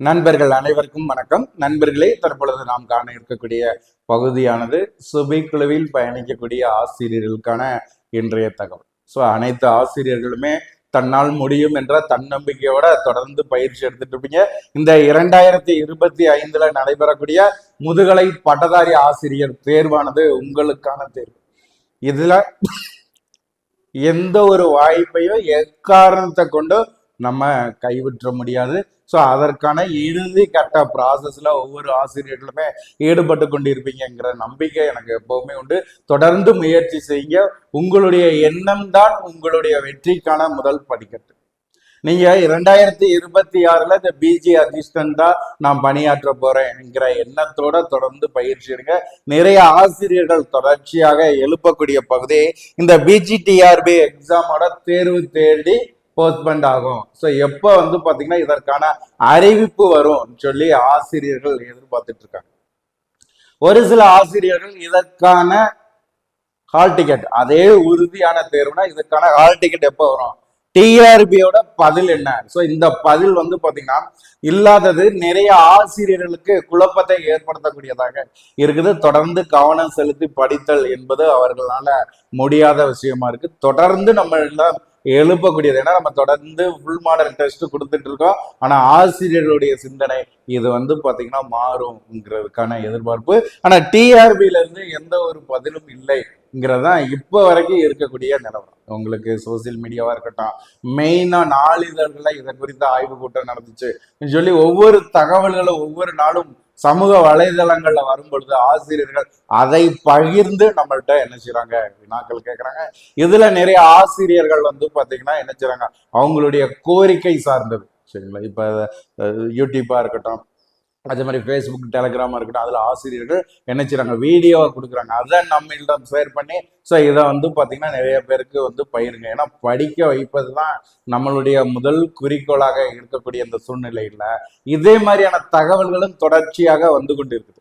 நண்பர்கள் அனைவருக்கும் வணக்கம். நண்பர்களே, தற்பொழுது நாம் காண இருக்கக்கூடிய பகுதியானது சுபை குழுவில் பயணிக்கக்கூடிய ஆசிரியர்களுக்கான இன்றைய தகவல். அனைத்து ஆசிரியர்களுமே தன்னால் முடியும் என்ற தன்னம்பிக்கையோட தொடர்ந்து பயிற்சி எடுத்துட்டு இருப்பீங்க. இந்த 2025 நடைபெறக்கூடிய முதுகலை பட்டதாரி ஆசிரியர் தேர்வானது உங்களுக்கான தேர்வு. இதுல எந்த ஒரு வாய்ப்பையும் எக்காரணத்தை கொண்டு நம்ம கைவிற்ற முடியாது. அதற்கான இறுதி கட்ட ப்ராசஸ்ல ஒவ்வொரு ஆசிரியர்களுமே ஈடுபட்டு கொண்டிருப்பீங்கிற நம்பிக்கை எனக்கு எப்பவுமே உண்டு. தொடர்ந்து முயற்சி செய்ய. உங்களுடைய எண்ணம் தான் உங்களுடைய வெற்றிக்கான முதல் படிக்கட்டு. நீங்க 2026 இந்த பிஜி அசிஸ்டண்டா நான் பணியாற்ற போறேன்ங்கிற எண்ணத்தோட தொடர்ந்து பயிற்சி எடுங்க. நிறைய ஆசிரியர்கள் தொடர்ச்சியாக எழுப்பக்கூடிய பகுதி இந்த பிஜிடிஆர்பி எக்ஸாமோட தேர்வு தேடி போஸ்ட்பண்ட் ஆகும். எப்ப பாத்தீங்கன்னா இதற்கான அறிவிப்பு வரும் சொல்லி ஆசிரியர்கள் எதிர்பார்த்துட்டு இருக்காங்க. ஒரு சில ஆசிரியர்கள் இதற்கான ஹால் டிக்கெட், அதே உறுதியான தேர்வுனா இதற்கான ஹால் டிக்கெட் எப்ப வரும், டிஆர்பியோட பதில் என்ன? இந்த பதில் பாத்தீங்கன்னா இல்லாதது நிறைய ஆசிரியர்களுக்கு குழப்பத்தை ஏற்படுத்தக்கூடியதாக இருக்குது. தொடர்ந்து கவனம் செலுத்தி படித்தல் என்பது அவர்களால முடியாத விஷயமா இருக்கு. தொடர்ந்து நம்ம எல்லாம் எழுப்பக்கூடியது. ஏன்னா நம்ம தொடர்ந்து ஃபுல் மாடல் டெஸ்ட் கொடுத்துட்டு இருக்கோம். ஆனா ஆசிரியர்களுடைய சிந்தனை இது பாத்தீங்கன்னா மாறும்ங்கிறதுக்கான எதிர்பார்ப்பு. ஆனா டிஆர்பில இருந்து எந்த ஒரு பதிலும் இல்லைங்கிறதான் இப்ப வரைக்கும் இருக்கக்கூடிய நிலவரம். உங்களுக்கு சோசியல் மீடியாவா இருக்கட்டும், மெயினா நாளிதழ்களை இதை குறித்த ஆய்வு கூட்டம் நடந்துச்சு சொல்லி ஒவ்வொரு தகவல்களும் ஒவ்வொரு நாளும் சமூக வலைதளங்கள்ல வரும் பொழுது ஆசிரியர்கள் அதை பகிர்ந்து நம்மள்ட்ட என்ன செய்யறாங்க, வினாக்கள் கேட்கறாங்க. இதுல நிறைய ஆசிரியர்கள் பாத்தீங்கன்னா என்ன செய்யறாங்க, அவங்களுடைய கோரிக்கை சார்ந்தது. சரிங்களா? இப்ப யூடியூப்பா இருக்கட்டும், அதே மாதிரி ஃபேஸ்புக், டெலகிராமா இருக்கட்டும், அதுல ஆசிரியர்கள் என்ன செய்யறாங்க, வீடியோவை கொடுக்குறாங்க. அதை நம்மளிடம் ஷேர் பண்ணி இதை பாத்தீங்கன்னா நிறைய பேருக்கு பயிருங்க. ஏன்னா படிக்க வைப்பது தான் நம்மளுடைய முதல் குறிக்கோளாக இருக்கக்கூடிய இந்த சூழ்நிலையில இதே மாதிரியான தகவல்களும் தொடர்ச்சியாக வந்து கொண்டு இருக்குது.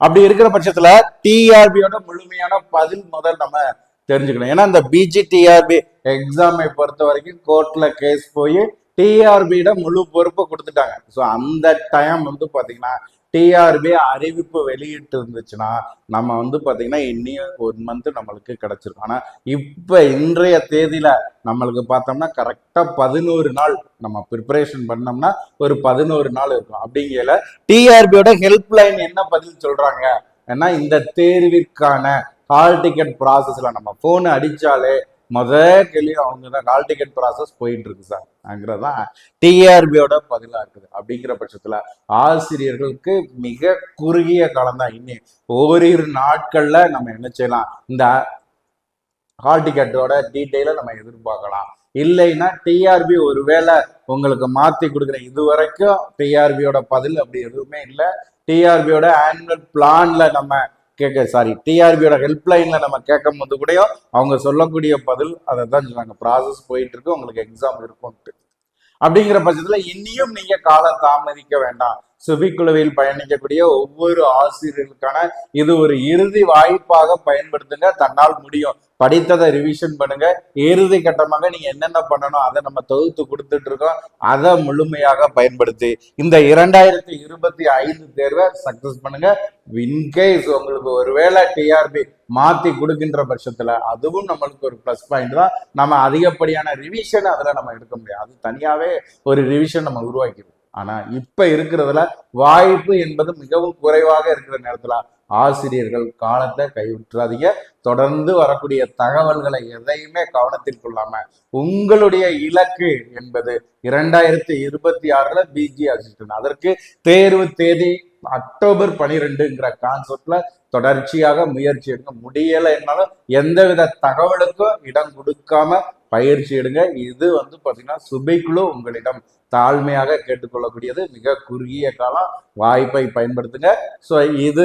அப்படி இருக்கிற பட்சத்துல டிஆர்பியோட முழுமையான பதில் முதல் நம்ம தெரிஞ்சுக்கணும். ஏன்னா இந்த பிஜிடிஆர்பி எக்ஸாமை பொறுத்த வரைக்கும் கோர்ட்ல கேஸ் போய் டிஆர்பியிட முழு பொறுப்பை கொடுத்துட்டாங்க. அந்த டைம் பாத்தீங்கன்னா டிஆர்பி அறிவிப்பு வெளியிட்டு இருந்துச்சுன்னா நம்ம பாத்தீங்கன்னா இன்னும் 1 மந்த் நம்மளுக்கு கிடைச்சிருக்கும். ஆனா இப்ப இன்றைய தேதியில நம்மளுக்கு பார்த்தோம்னா கரெக்டா 11 நாள் நம்ம ப்ரிப்பரேஷன் பண்ணோம்னா ஒரு 11 நாள் இருக்கும். அப்படிங்கல டிஆர்பியோட ஹெல்ப்லைன் என்ன பதில் சொல்றாங்க, ஏன்னா இந்த தேர்விற்கான ஹால் டிக்கெட் ப்ராசஸ்ல நம்ம போன் அடிச்சாலே கேள்வி அவங்க தான் ஹால் டிக்கெட் ப்ராசஸ் போயிட்டு இருக்கு சார் அங்கிறதான் டிஆர்பியோட பதிலா இருக்குது. அப்படிங்கிற பட்சத்துல ஆசிரியர்களுக்கு மிக குறுகிய காலம் தான். இன்னும் ஓரிரு நாட்கள்ல நம்ம என்ன செய்யலாம், இந்த ஹால் டிக்கெட்டோட டீட்டெயில நம்ம எதிர்பார்க்கலாம். இல்லைன்னா டிஆர்பி ஒருவேளை உங்களுக்கு மாத்தி கொடுக்குற, இது வரைக்கும் டிஆர்பியோட பதில் அப்படி எதுவுமே இல்லை. டிஆர்பியோட ஆனுவல் பிளான்ல நம்ம டிஆர்பியோட ஹெல்ப்லைன்ல நம்ம கேட்கும் போது கூட அவங்க சொல்லக்கூடிய பதில் அதை தான் சொன்னாங்க, ப்ராசஸ் போயிட்டு இருக்கு, உங்களுக்கு எக்ஸாம் இருக்கும்ட்டு. அப்படிங்கிற பட்சத்துல இன்னியும் நீங்க கால தாமதிக்க வேண்டாம். சுபிக்குழுவில் பயணிக்கக்கூடிய ஒவ்வொரு ஆசிரியர்களுக்கான இது ஒரு இறுதி வாய்ப்பாக பயன்படுத்துங்க. தன்னால் முடியும், படித்ததை ரிவிஷன் பண்ணுங்க. இறுதி கட்டமாக நீங்க என்னென்ன பண்ணணும் அதை நம்ம தொகுத்து கொடுத்துட்டு இருக்கோம். அதை முழுமையாக பயன்படுத்தி இந்த 2025 தேர்வை சக்சஸ் பண்ணுங்க. இன்கேஸ் உங்களுக்கு ஒருவேளை டிஆர்பி மாத்தி கொடுக்கின்ற பட்சத்துல அதுவும் நம்மளுக்கு ஒரு பிளஸ் பாயிண்ட் தான். நம்ம அதிகப்படியான ரிவிஷன் அதுல நம்ம எடுக்க முடியாது. அது தனியாவே ஒரு ரிவிஷன் நம்ம உருவாக்கிடும். ஆனா இப்ப இருக்கிறதுல வாய்ப்பு என்பது மிகவும் குறைவாக இருக்கிற நேரத்துல ஆசிரியர்கள் காலத்தை கைவிட்டுறாதீங்க. தொடர்ந்து வரக்கூடிய தகவல்களை எதையுமே கவனத்தில் கொள்ளாம உங்களுடைய இலக்கு என்பது 2026 பிஜி அசிஸ்டன்ட். அதற்கு தேர்வு தேதி அக்டோபர் 12ங்கிற கான்செப்ட்ல தொடர்ச்சியாக முயற்சி எடுங்க. முடியலைன்னாலும் எந்தவித தகவலுக்கும் இடம் கொடுக்காம பயிற்சி எடுங்க. இது பாத்தீங்கன்னா சுபைக்குழு உங்களிடம் தாழ்மையாக கேட்டுக்கொள்ளக்கூடியது. மிக குறுகிய காலம் வாய்ப்பை பயன்படுத்துங்க. இது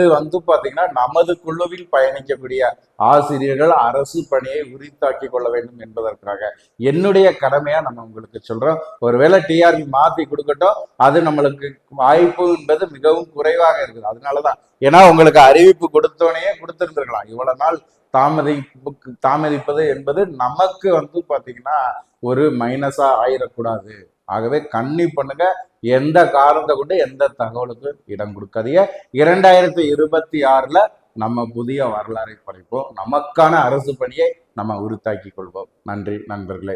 பாத்தீங்கன்னா நமது குழுவில் பயணிக்கக்கூடிய ஆசிரியர்கள் அரசு பணியை உரித்தாக்கி கொள்ள வேண்டும் என்பதற்காக என்னுடைய கடமையா நம்ம உங்களுக்கு சொல்றோம். ஒருவேளை டிஆர்பி மாத்தி கொடுக்கட்டும், அது நம்மளுக்கு வாய்ப்பு என்பது மிகவும் குறைவாக இருக்குது. அதனாலதான், ஏன்னா உங்களுக்கு அறிவிப்பு கொடுத்தோனே கொடுத்திருந்திருக்கலாம். இவ்வளவு நாள் தாமதிப்பது என்பது நமக்கு பாத்தீங்கன்னா ஒரு மைனஸா ஆயிடக்கூடாது ஆகவே கண்ணி பண்ணுங்க. எந்த காரணத்தை கொண்டு எந்த தகவலுக்கு இடம் கொடுக்காதீங்க. 2026ல நம்ம புதிய வரலாறை படைப்போம். நமக்கான அரசு பணியை நம்ம உறுத்தாக்கி கொள்வோம். நன்றி நண்பர்களே.